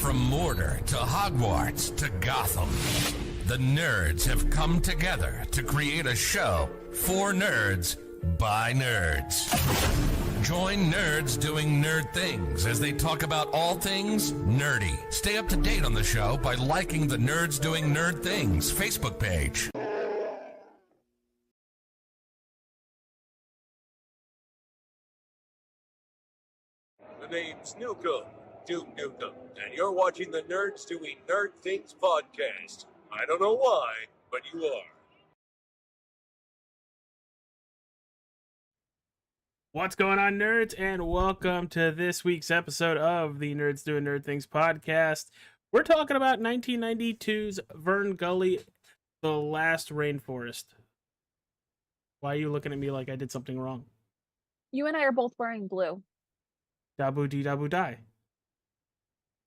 From Mordor to Hogwarts to Gotham, the nerds have come together to create a show for nerds by nerds. Join nerds doing nerd things as they talk about all things nerdy. Stay up to date on the show by liking the Nerds Doing Nerd Things Facebook page. The name's Duke Nukem, and you're watching the Nerds Doing Nerd Things podcast. I don't know why, but you are. What's going on, nerds, and welcome to this week's episode of the Nerds Doing Nerd Things podcast. We're talking about 1992's FernGully, The Last Rainforest. Why are you looking at me like I did something wrong? You and I are both wearing blue. Dabu dee dabu die.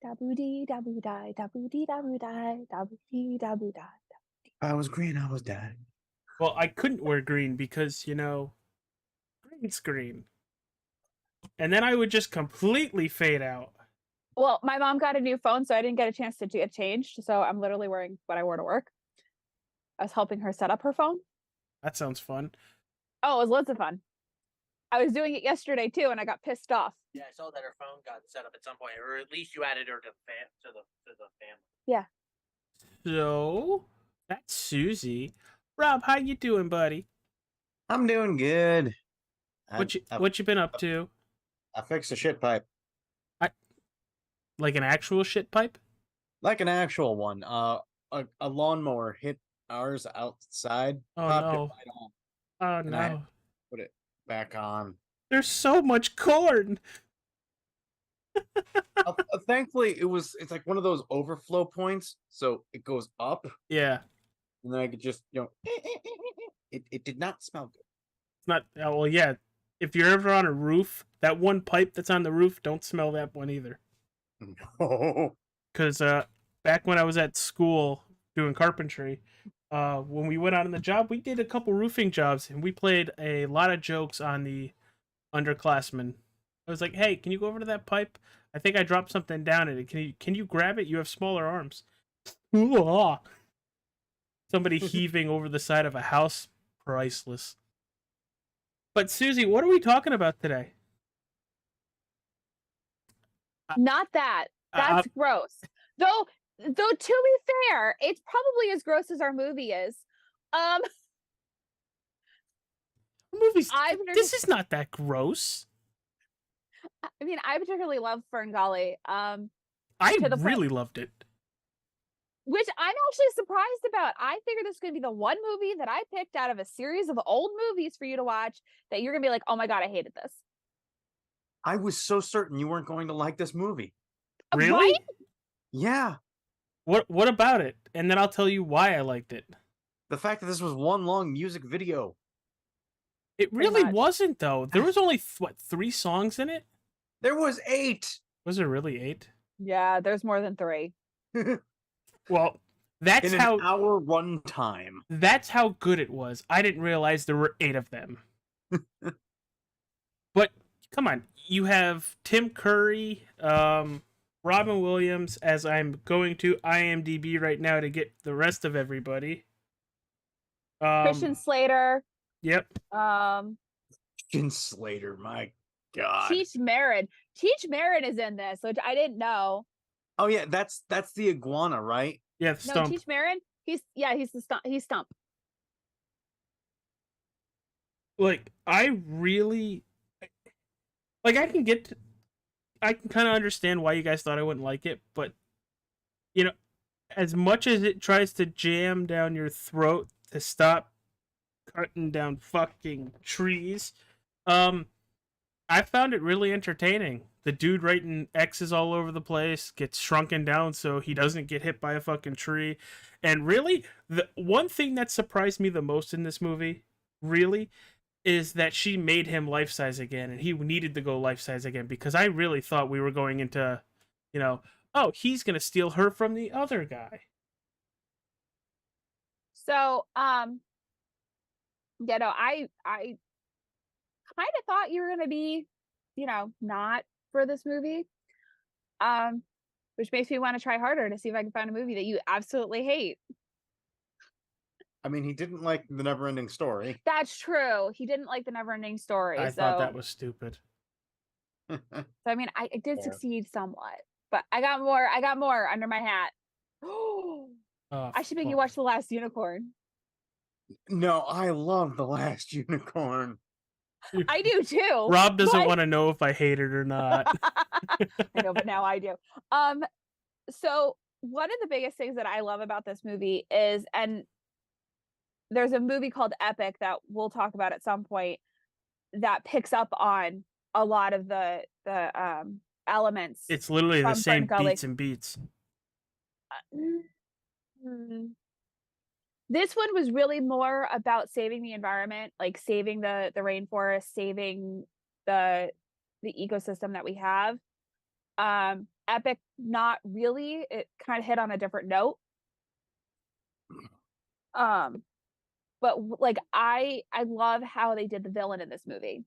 Dabu dee dabu die, dabu dee dabu die, dabu dee dabu die. I was green, I was dead. Well, I couldn't wear green because, you know, green screen. And then I would just completely fade out. Well, my mom got a new phone, so I didn't get a chance to get changed. So I'm literally wearing what I wore to work. I was helping her set up her phone. That sounds fun. Oh, it was loads of fun. I was doing it yesterday too, and I got pissed off. Yeah, I saw that her phone got set up at some point, or at least you added her to the family. Yeah. So, that's Susie. Rob, how you doing, buddy? I'm doing good. What you been up to? I fixed a shit pipe. Like an actual shit pipe? Like an actual one. A lawnmower hit ours outside. Oh, popped no. it right on, Oh, and I had no. to put it back on. There's so much corn. Thankfully, it's like one of those overflow points, so it goes up, Yeah. and then I could just, it did not smell good. It's not, well, yeah. If you're ever on a roof, that one pipe that's on the roof, don't smell that one either. No. Because back when I was at school doing carpentry, when we went out on the job, we did a couple roofing jobs, and we played a lot of jokes on the underclassmen. I was like, hey, can you go over to that pipe? I think I dropped something down in it. Can you grab it? You have smaller arms. Somebody heaving over the side of a house. Priceless. But Susie, what are we talking about today? Not that. That's gross. Though to be fair, it's probably as gross as our movie is. Movies. This is not that gross. I mean, I particularly love FernGully. I really loved it. Which I'm actually surprised about. I figured this was going to be the one movie that I picked out of a series of old movies for you to watch that you're going to be like, oh my God, I hated this. I was so certain you weren't going to like this movie. Really? Right? Yeah. What about it? And then I'll tell you why I liked it. The fact that this was one long music video. It really wasn't, though. There was only, 3 songs in it? There was 8. Was there really 8? Yeah, there's more than 3. Well, that's in how... an hour runtime. That's how good it was. I didn't realize there were 8 of them. But, come on. You have Tim Curry, Robin Williams, as I'm going to IMDb right now to get the rest of everybody. Christian Slater. Yep. Christian Slater, my God. Teach Marin. Teach Marin is in this, which I didn't know. Oh yeah, that's the iguana, right? Yeah, Stump. No, Teach Marin. He's the Stump. He's Stump. Like, I really... Like, I can kind of understand why you guys thought I wouldn't like it, but, you know, as much as it tries to jam down your throat to stop cutting down fucking trees, I found it really entertaining. The dude writing X's all over the place gets shrunken down so he doesn't get hit by a fucking tree. And really, the one thing that surprised me the most in this movie, really, is that she made him life-size again, and he needed to go life-size again, because I really thought we were going into, you know, oh, he's going to steal her from the other guy. So, you know, I kind of thought you were going to be, you know, not for this movie. which makes me want to try harder to see if I can find a movie that you absolutely hate. I mean, he didn't like the Neverending Story. That's true. He didn't like the Neverending Story. I so, thought that was stupid. so I mean, I did Fair. succeed somewhat, but I got more. I got more under my hat. I should make you watch The Last Unicorn. No, I love The Last Unicorn. I do too. Rob doesn't but- want to know if I hate it or not. I know, but now I do. So one of the biggest things that I love about this movie is, and there's a movie called Epic that we'll talk about at some point that picks up on a lot of the elements. It's literally the From same FernGully. beats and beats. This one was really more about saving the environment, like saving the rainforest, saving the ecosystem that we have. Epic, not really. It kind of hit on a different note. But like I love how they did the villain in this movie.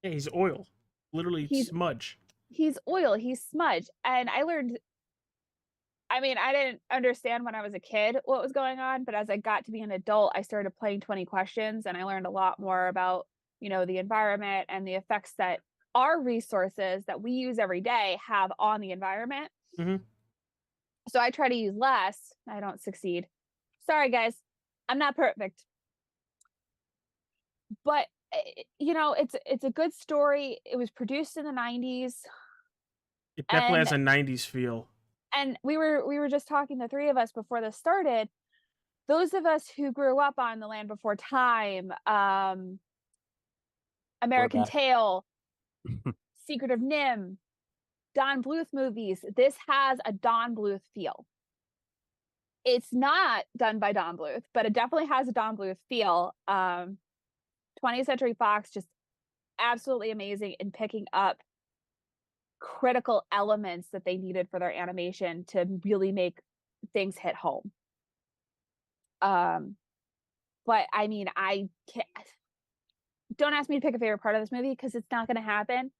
Yeah, he's oil. Literally He's- smudge. He's oil, he's smudge. And I learned, I mean, I didn't understand when I was a kid what was going on, but as I got to be an adult, I started playing 20 questions and I learned a lot more about, the environment and the effects that our resources that we use every day have on the environment. Mhm. So I try to use less. I don't succeed. Sorry, guys. I'm not perfect. But it's a good story. It was produced in the 90s. It definitely has a 90s feel. And we were just talking, the three of us, before this started. Those of us who grew up on The Land Before Time, American back. Tail, Secret of Nim, Don Bluth movies, this has a Don Bluth feel. It's not done by Don Bluth, but it definitely has a Don Bluth feel. 20th Century Fox, just absolutely amazing in picking up critical elements that they needed for their animation to really make things hit home. But I mean, I can't, don't ask me to pick a favorite part of this movie because it's not going to happen.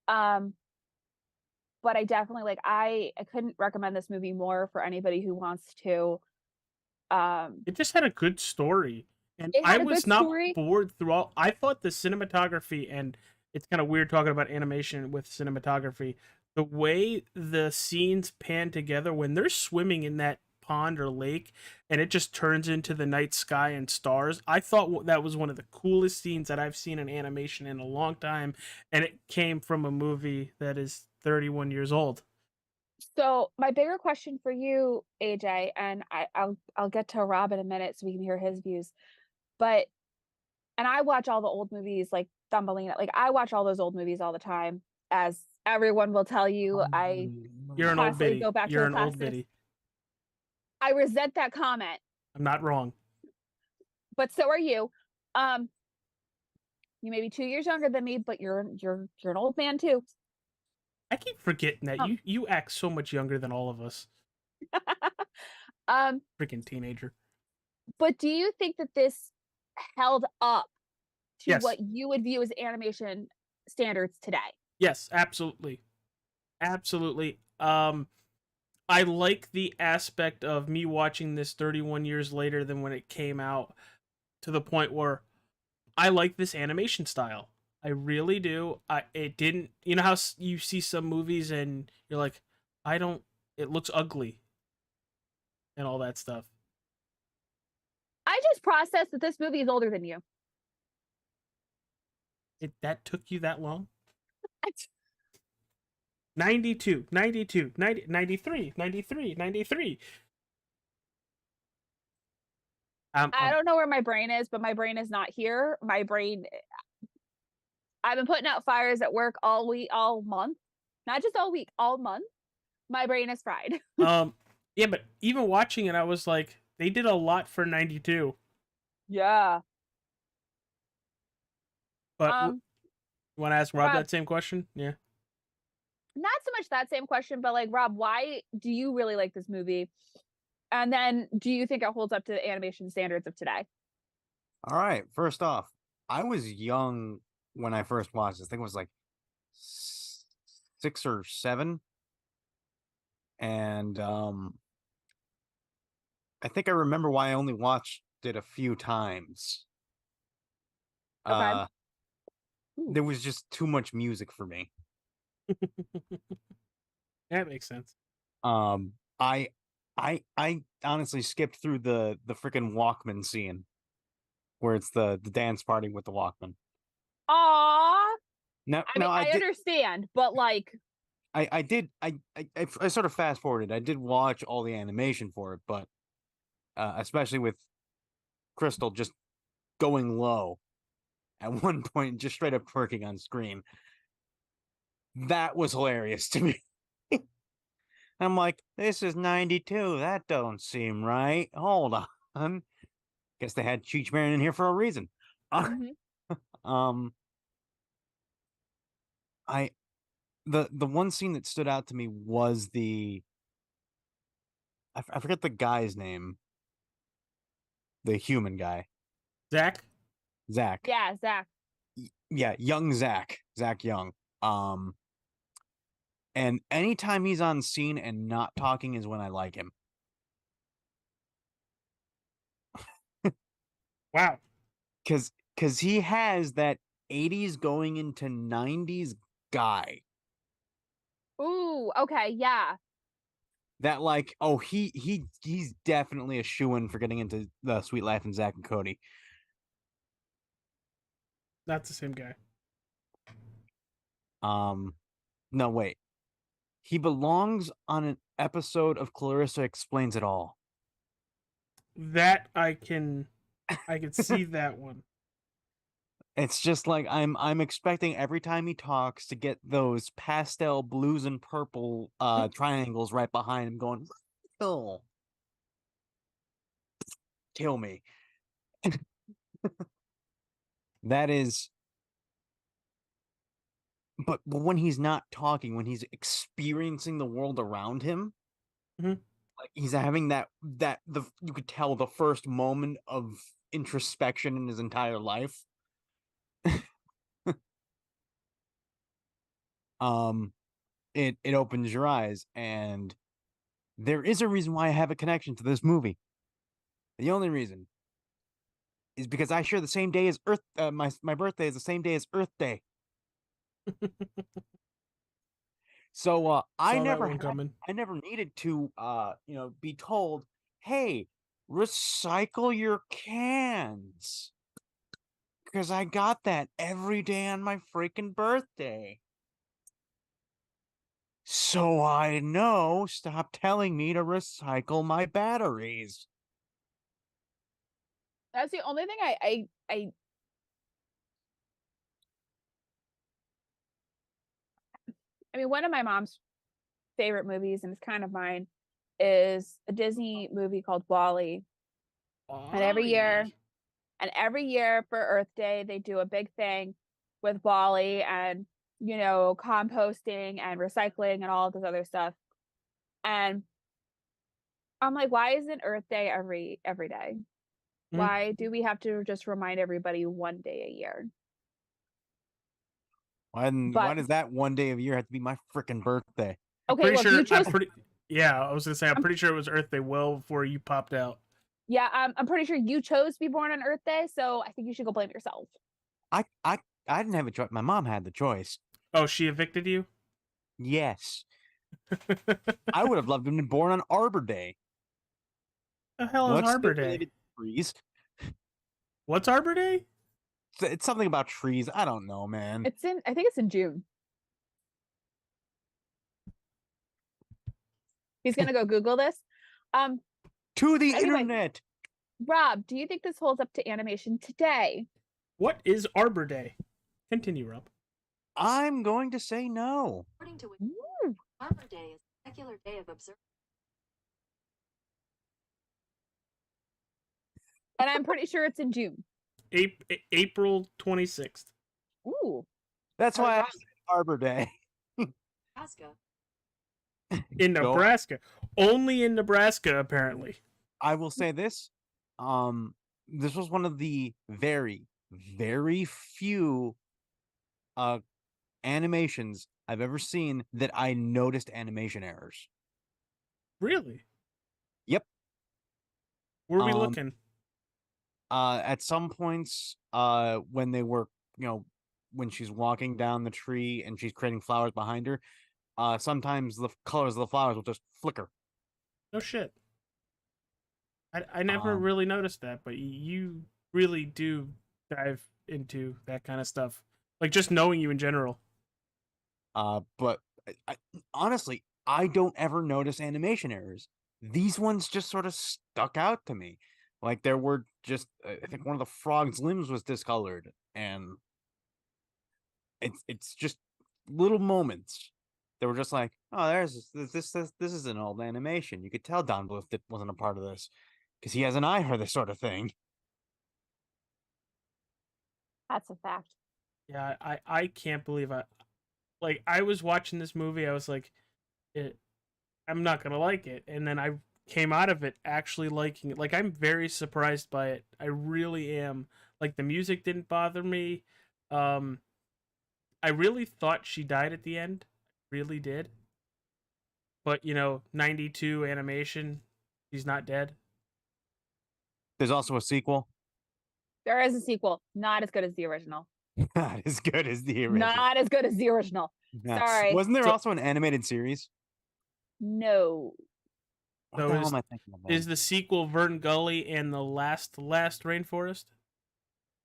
But I definitely I couldn't recommend this movie more for anybody who wants to. It just had a good story. And It had I a was good not story. bored throughout. I thought the cinematography, and it's kind of weird talking about animation with cinematography, the way the scenes pan together when they're swimming in that pond or lake and it just turns into the night sky and stars. I thought that was one of the coolest scenes that I've seen in animation in a long time, and it came from a movie that is 31 years old. So my bigger question for you, AJ, and I'll get to Rob in a minute so we can hear his views. But and I watch all the old movies like Thumbelina, like I watch all those old movies all the time. As everyone will tell you, I You're an old constantly biddy. go back to You're the an old classics. biddy. I resent that comment, I'm not wrong. but so are you. You may be 2 years younger than me, but you're an old man too. I keep forgetting that you act so much younger than all of us. Freaking teenager. But do you think that this held up to Yes. what you would view as animation standards today? Yes, absolutely. Absolutely. I like the aspect of me watching this 31 years later than when it came out, to the point where I like this animation style. I really do. It didn't, you know how you see some movies and you're like, it looks ugly and all that stuff. I just processed that this movie is older than you. That took you that long? 92, 92, 90, 93, 93, 93. I don't know where my brain is, but my brain is not here. My brain, I've been putting out fires at work all week, all month. Not just all week, all month. My brain is fried. Yeah, but even watching it, I was like, they did a lot for 92. Yeah. But you want to ask Rob Rob. that same question? Yeah. Not so much that same question, but like, Rob, why do you really like this movie? And then do you think it holds up to the animation standards of today? All right. First off, I was young when I first watched this. I think it was like 6 or 7. And I think I remember why I only watched it a few times. Okay. There was just too much music for me. That makes sense. I honestly skipped through the freaking Walkman scene where it's the dance party with the Walkman. Aw. Now, I mean, I did, understand, but like, I did, I sort of fast forwarded. I did watch all the animation for it, but especially with Crystal just going low at one point, just straight up twerking on screen. That was hilarious to me. I'm like, this is 92. That don't seem right. Hold on. Guess they had Cheech Marin in here for a reason. mhm. I the one scene that stood out to me was I forget the guy's name. The human guy. Zach? Zach. Yeah, Zach. Yeah, young Zach. Zach Young. And anytime he's on scene and not talking is when I like him. Wow. Cause he has that 80s going into 90s guy. Ooh, okay, yeah. That like, oh, he's definitely a shoo-in for getting into the Sweet Life and Zach and Cody. That's the same guy. No, wait. He belongs on an episode of Clarissa Explains It All. That I can see that one. It's just like I'm expecting every time he talks to get those pastel blues and purple triangles right behind him going, kill. Kill me. That is but when he's not talking, when he's experiencing the world around him, Mhm. like he's having that you could tell the first moment of introspection in his entire life. It opens your eyes, and there is a reason why I have a connection to this movie. The only reason is because I share the same day as Earth. My birthday is the same day as Earth Day. So Saw that one coming. I never needed to be told, hey, recycle your cans. Because I got that every day on my freaking birthday. So I know, stop telling me to recycle my batteries. That's the only thing I mean, one of my mom's favorite movies, and it's kind of mine, is a Disney movie called Wall-E. And every year for Earth Day, they do a big thing with Wall-E and, composting and recycling and all of this other stuff. And I'm like, why isn't Earth Day every day? Why do we have to just remind everybody one day a year? Why But does that one day of year have to be my freaking birthday? okay, look, you chose. Yeah, I was gonna say I'm pretty sure it was Earth Day well before you popped out. Yeah, I'm pretty sure you chose to be born on Earth Day, so I think you should go blame yourself. I didn't have a choice. My mom had the choice. Oh, she evicted you? Yes. I would have loved to have been born on Arbor Day. The hell is Arbor Day? Related to trees. What's Arbor Day? It's something about trees. I don't know, man. I think it's in June. He's gonna go Google this. To the anyway, internet. Rob, do you think this holds up to animation today? What is Arbor Day? Continue, Rob. I'm going to say no. According to Arbor Day is a secular day of observance. And I'm pretty sure it's in June. April 26th. Ooh. That's why I said Arbor Day. Nebraska. In Nebraska. Only in Nebraska, apparently. I will say this. This was one of the very, very few animations I've ever seen that I noticed animation errors. Really? Yep. Where are we looking? At some points, when they were, when she's walking down the tree and she's creating flowers behind her, sometimes the colors of the flowers will just flicker. No shit. I never Um, really noticed that, but you really do dive into that kind of stuff. Like just knowing you in general. But honestly, I don't ever notice animation errors. These ones just sort of stuck out to me. Like there were just, I think one of the frog's limbs was discolored, and it's just little moments that were just like, oh, this is an old animation. You could tell Don Bluth wasn't a part of this because he has an eye for this sort of thing. That's a fact. Yeah, I can't believe I was watching this movie, I was like, I'm not gonna like it, and then I came out of it actually liking it. Like I'm very surprised by it. I really am. Like the music didn't bother me. Um, I really thought she died at the end. Really did. But 92 animation, she's not dead. There's also a sequel. There is a sequel, not as good as the original. Not as good as the original. Not as good as the original. Sorry. Wasn't there also an animated series? No. What So the hell am I thinking of? Is the sequel FernGully and the Last Rainforest?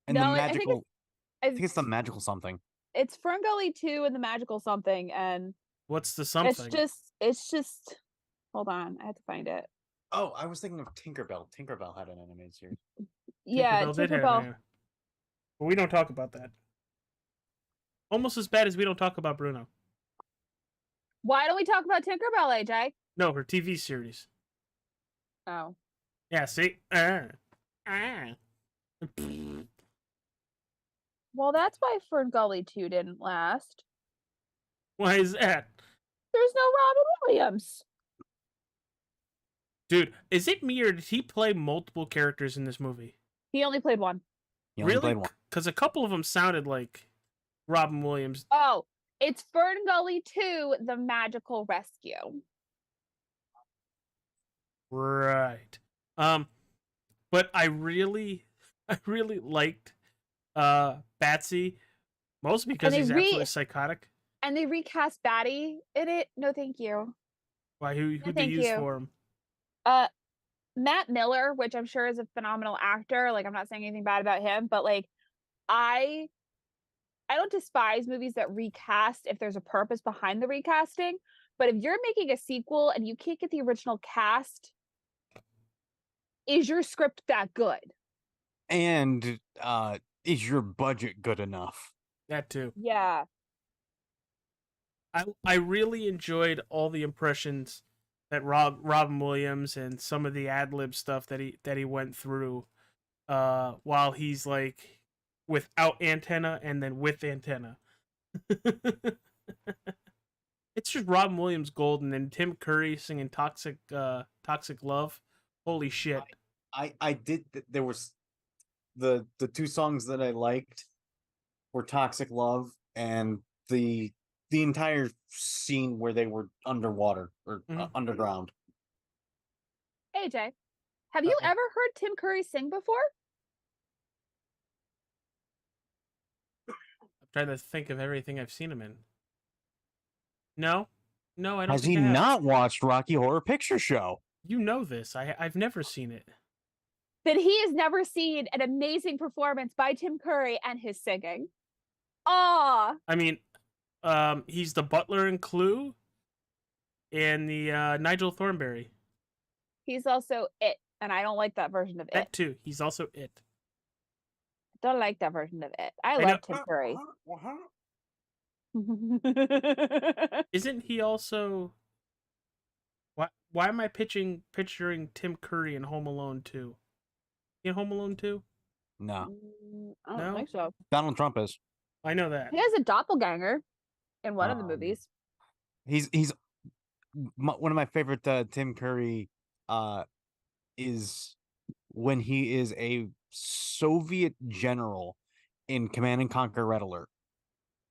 And No, the I think magical. I it's think it's the magical something. it's FernGully 2 and the magical something, and What's the something? it's just hold on, I have to find it. Oh, I was thinking of Tinkerbell. Tinkerbell had an animated series. Yeah, Tinkerbell did have Tinkerbell. an but we don't talk about that. Almost as bad as we don't talk about Bruno. Why don't we talk about Tinkerbell, AJ? No, her TV series. Oh. Yeah, see? Well, that's why FernGully 2 didn't last. Why is that? There's no Robin Williams. Dude, is it me or did he play multiple characters in this movie? He only played one. He only Really? played one. Because a couple of them sounded like Robin Williams. Oh, it's FernGully 2, The Magical Rescue. Right. But I really liked Batsy, mostly because they he's absolutely psychotic. And they recast Batty in it. No, thank you. Why? Who No, they thank use you. for him? Matt Miller, which I'm sure is a phenomenal actor. Like, I'm not saying anything bad about him, but like, I don't despise movies that recast if there's a purpose behind the recasting. But if you're making a sequel and you can't get the original cast, is your script that good? And is your budget good enough? That too. Yeah. I really enjoyed all the impressions that Robin Williams and some of the ad lib stuff that he went through while he's like without antenna and then with antenna. It's just Robin Williams gold and then Tim Curry singing Toxic Love. Holy shit. I did there was the two songs that I liked were Toxic Love and the entire scene where they were underwater or underground. AJ, have you ever heard Tim Curry sing before? I'm trying to think of everything I've seen him in. No, I don't. Has think he I have. not watched Rocky Horror Picture Show? You know this. I've never seen it. That he has never seen an amazing performance by Tim Curry and his singing. Aw. I mean, he's the butler in Clue and the Nigel Thornberry. He's also It, and I don't like that version of That It. too. He's also It. Don't like that version of It. I love Tim Curry. Isn't he also? Why am I picturing Tim Curry in Home Alone 2? In Home Alone 2? No. I don't think so. Donald Trump is. I know that. He has a doppelganger in one of the movies. He's one of my favorite Tim Curry is when he is a Soviet general in Command and Conquer Red Alert.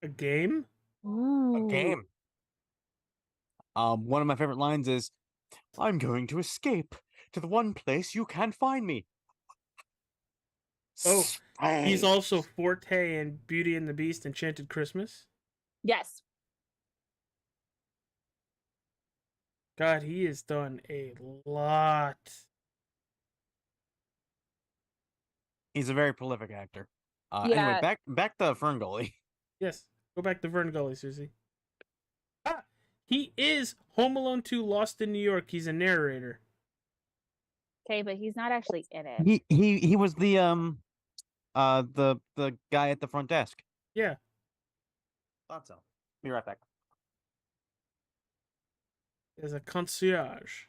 A game? Ooh. A game. One of my favorite lines is, I'm going to escape to the one place you can't find me. Oh, he's Space. also Forte in Beauty and the Beast Enchanted Christmas. Yes. God, he has done a lot. He's a very prolific actor. Anyway, Yeah. back to FernGully. Yes, go back to FernGully, Susie. Ah, he is Home Alone 2 Lost in New York. He's a narrator. Okay, but he's not actually in it. He was the the guy at the front desk. Yeah. Thought so. Be right back. As a concierge.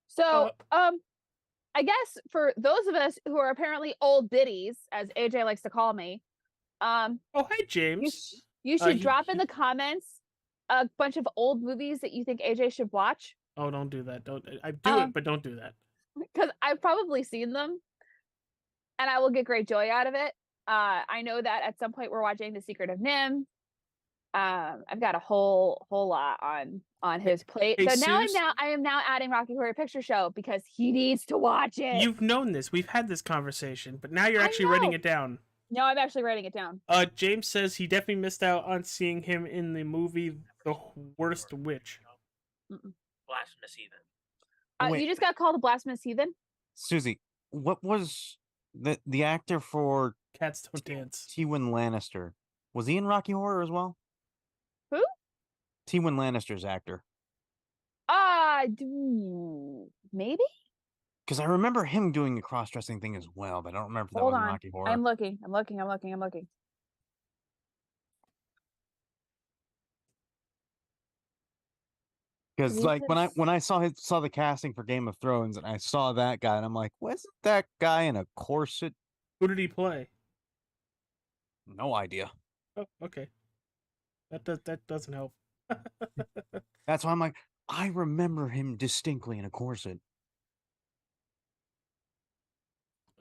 So, I guess for those of us who are apparently old biddies, as AJ likes to call me, Oh, hi, you, James. you should he- drop in the comments a bunch of old movies that you think AJ should watch. Oh, don't do that. Don't. I do it, but don't do that. Because I've probably seen them, and I will get great joy out of it. I know that at some point we're watching The Secret of Nim. I've got a whole lot on his plate. Hey, So now Suze? I am now adding Rocky Horror Picture Show because he needs to watch it. You've known this. We've had this conversation, but now you're I actually writing know. it down. No, I'm actually writing it down. James says he definitely missed out on seeing him in the movie The Worst Witch. Blasphemous heathen. Wait. You just got called a blasphemous heathen. Susie, what was the actor for Cats Don't Dance. Tywin Lannister? Was he in Rocky Horror as well? Who? Tywin Lannister's actor. Maybe. Because I remember him doing the cross-dressing thing as well, but I don't remember if that Hold was in on. Rocky Horror. I'm looking. Because like when I saw the casting for Game of Thrones and I saw that guy and I'm like, wasn't that guy in a corset? Who did he play? No idea. Oh, okay. That doesn't help. That's why I'm like, I remember him distinctly in a corset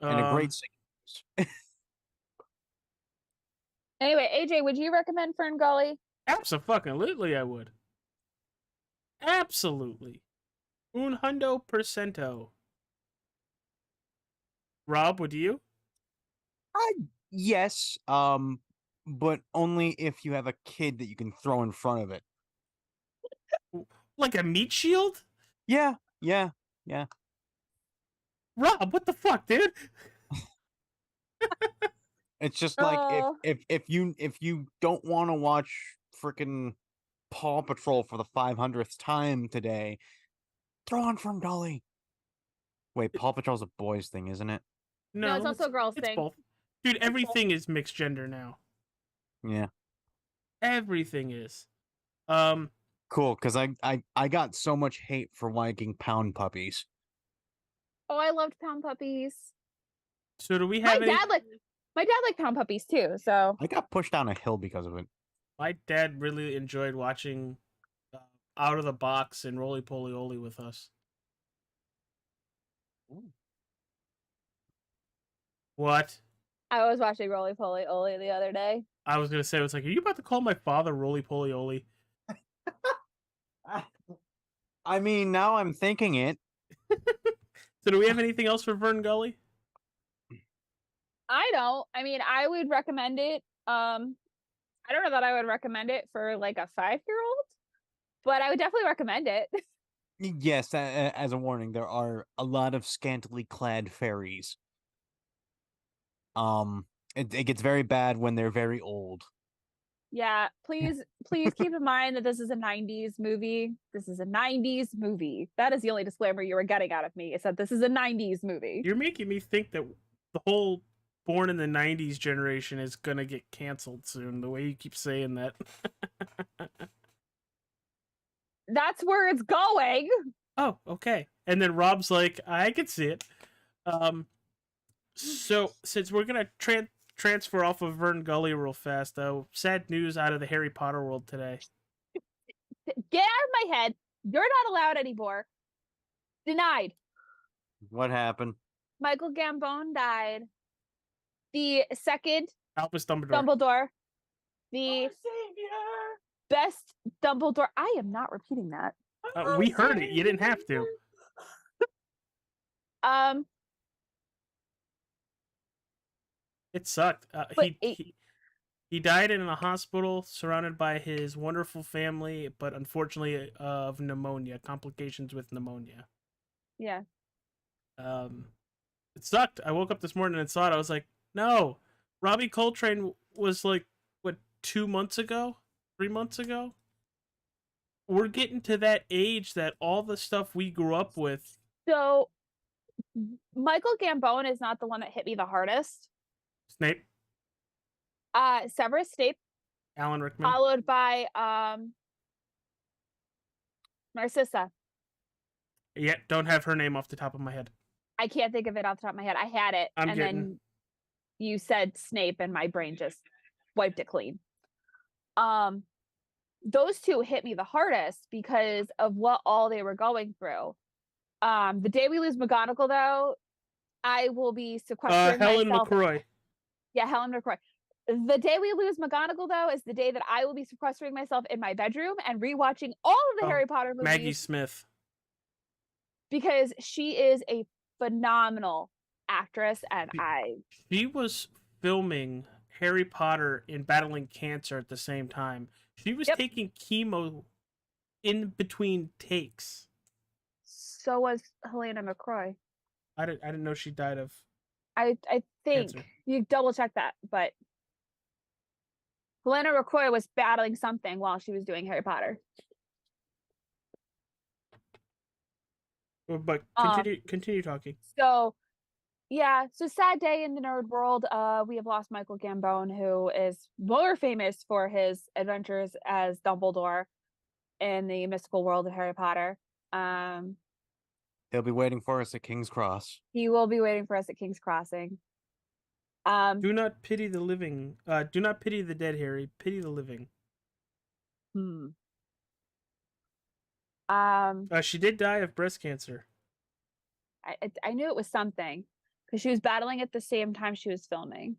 and a great singing. Anyway, AJ, would you recommend FernGully? Absolutely, I would. Absolutely. 100%. Rob, would you? Yes, but only if you have a kid that you can throw in front of it. Like a meat shield? Yeah. Rob, what the fuck, dude? It's just like Oh. if you don't want to watch freaking Paw Patrol for the 500th time today, throw on FernGully. Wait, Paw Patrol's a boys thing, isn't it? No, it's also a girls it's thing. both. Dude, everything is mixed gender now. Yeah. Everything is. Cool, because I got so much hate for liking pound puppies. Oh, I loved Pound Puppies. So do we My have any... dad liked Pound Puppies too. So I got pushed down a hill because of it. My dad really enjoyed watching Out of the Box and Roly Poly Oly with us. Ooh. What? I was watching Roly Poly Oly the other day. I was gonna say, I was like, are you about to call my father Roly Poly Oly? I mean, now I'm thinking it. So do we have anything else for FernGully? I don't. I mean, I would recommend it. I don't know that I would recommend it for like a 5-year-old, but I would definitely recommend it. Yes, as a warning, there are a lot of scantily clad fairies. It gets very bad when they're very old. Yeah, please keep in mind that this is a 90s movie. This is a 90s movie. That is the only disclaimer you were getting out of me, is that this is a 90s movie. You're making me think that the whole born in the 90s generation is gonna get canceled soon, the way you keep saying that. That's where it's going. Oh, okay. And then Rob's like, I can see it. So since we're gonna transfer off of FernGully real fast, though, sad news out of the Harry Potter world today. Get out of my head. You're not allowed anymore. Denied. What happened? Michael Gambon died. The second Albus Dumbledore. Dumbledore. The Best Dumbledore. I am not repeating that. We heard it. You didn't have to. It sucked. But He died in a hospital surrounded by his wonderful family, but unfortunately of pneumonia, complications with pneumonia. Yeah. It sucked. I woke up this morning and saw it. I was like, no. Robbie Coltrane was like, what, 2 months ago? 3 months ago? We're getting to that age that all the stuff we grew up with. So, Michael Gambon is not the one that hit me the hardest. Snape. Severus Snape. Alan Rickman. Followed by Narcissa. Yeah, don't have her name off the top of my head. I can't think of it off the top of my head. I had it, then you said Snape, and my brain just wiped it clean. Those two hit me the hardest because of what all they were going through. The day we lose McGonagall, though, I will be sequestering Helen myself. McCroy. Yeah, Helen McCroy. The day we lose McGonagall, though, is the day that I will be sequestering myself in my bedroom and rewatching all of the Harry Potter movies. Maggie Smith. Because she is a phenomenal actress, and She was filming Harry Potter and battling cancer at the same time. She was taking chemo in between takes. So was Helena McCroy. I didn't know she died of I think cancer. You double check that, but Helena McCroy was battling something while she was doing Harry Potter. But continue talking. So sad day in the nerd world. We have lost Michael Gambon, who is more famous for his adventures as Dumbledore in the mystical world of Harry Potter. He'll be waiting for us at King's Cross. He will be waiting for us at King's Crossing. Do not pity the living. Do not pity the dead, Harry. Pity the living. She did die of breast cancer. I knew it was something because she was battling at the same time she was filming.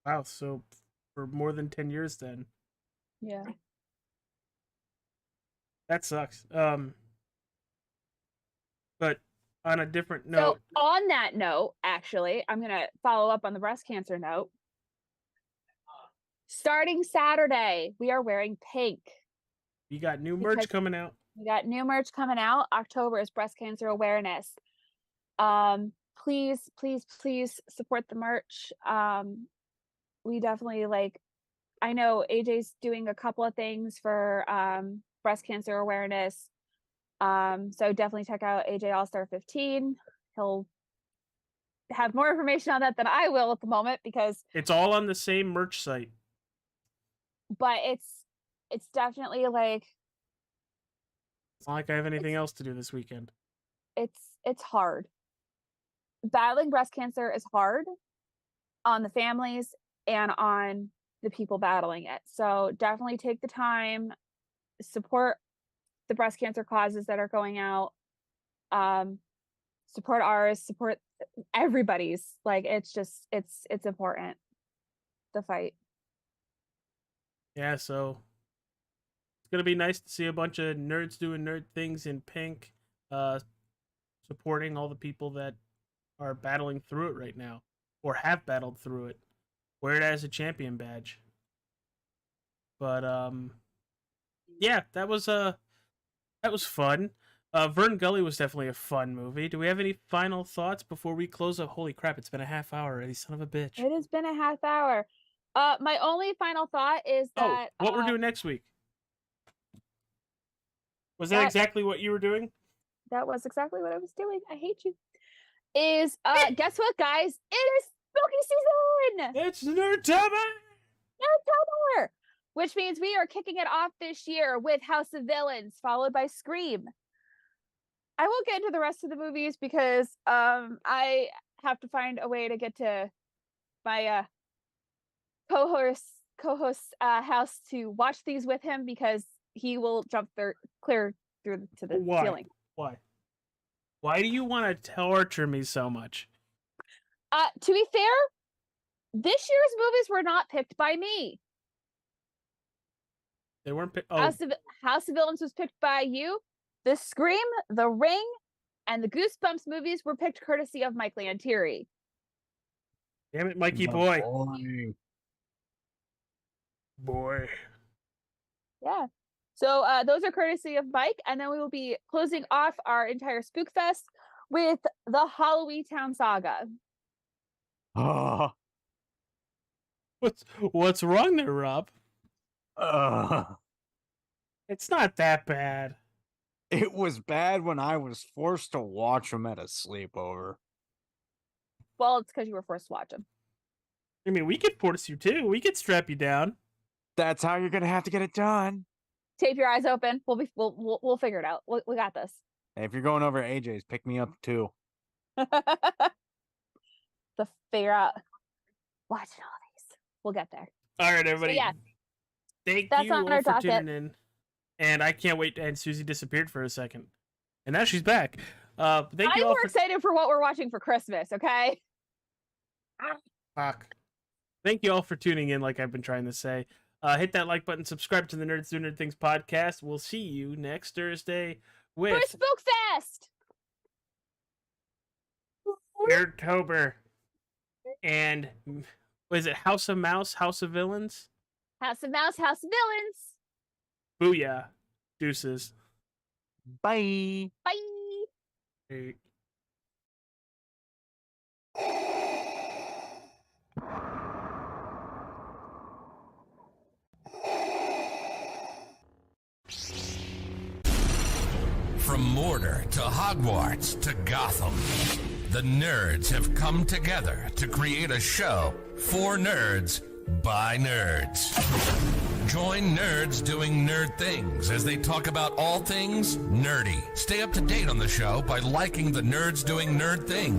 Wow, so for more than 10 years then. Yeah. That sucks. But on a different note. So on that note, actually, I'm going to follow up on the breast cancer note. Starting Saturday, we are wearing pink. You got new merch coming out. We got new merch coming out. October is breast cancer awareness. Please support the merch. We definitely I know AJ's doing a couple of things for breast cancer awareness. So definitely check out AJ All-Star 15. He'll have more information on that than I will at the moment because it's all on the same merch site. But it's definitely it's not like I have anything else to do this weekend. It's hard. Battling breast cancer is hard on the families and on the people battling it. So definitely take the time, support the breast cancer causes that are going out, support ours, support everybody's. It's important, the fight. Yeah, so it's gonna be nice to see a bunch of nerds doing nerd things in pink, supporting all the people that are battling through it right now, or have battled through it. Wear it as a champion badge. But yeah, that was fun. FernGully was definitely a fun movie. Do we have any final thoughts before we close up? Holy crap, it's been a half hour already, son of a bitch. It has been a half hour. My only final thought is that what we're doing next week. Was that exactly what you were doing? That was exactly what I was doing. I hate you. Is guess what, guys? It is spooky season. It's Nerdtober! Nerdtober! Which means we are kicking it off this year with House of Villains, followed by Scream. I won't get into the rest of the movies because I have to find a way to get to my co-host house to watch these with him because he will jump clear through to the ceiling. Why do you want to torture me so much? To be fair, this year's movies were not picked by me. They weren't. House of Villains was picked by you. The Scream, The Ring, and the Goosebumps movies were picked courtesy of Mike Lantieri. Damn it, Mikey The boy. Boy. Yeah. So those are courtesy of Mike, and then we will be closing off our entire Spook Fest with the Halloween Town Saga. Oh, What's wrong there, Rob? uh, It's not that bad. it was bad when I was forced to watch them at a sleepover. Well, it's because you were forced to watch them. I mean, we could force you too. We could strap you down. That's how you're gonna have to get it done. Tape your eyes open. We'll figure it out. We got this. Hey, if you're going over to AJ's, pick me up too. To figure out watching all these. We'll get there. All right, everybody. yeah. Thank That's you on all our for docket. tuning in. And I can't wait. And Susie disappeared for a second, and now she's back. Thank you I'm all more for excited for what we're watching for Christmas. Okay. Fuck. Thank you all for tuning in. Like I've been trying to say, hit that like button. Subscribe to the Nerds Do Nerd Things podcast. We'll see you next Thursday For with Spook Fest. Nerdtober. And was it House of Mouse, House of Villains? House of Mouse, House of Villains. Booyah. Deuces. Bye. Bye. Hey. From Mordor to Hogwarts to Gotham, the nerds have come together to create a show for nerds by nerds. Join nerds doing nerd things as they talk about all things nerdy. Stay up to date on the show by liking the Nerds Doing Nerd Things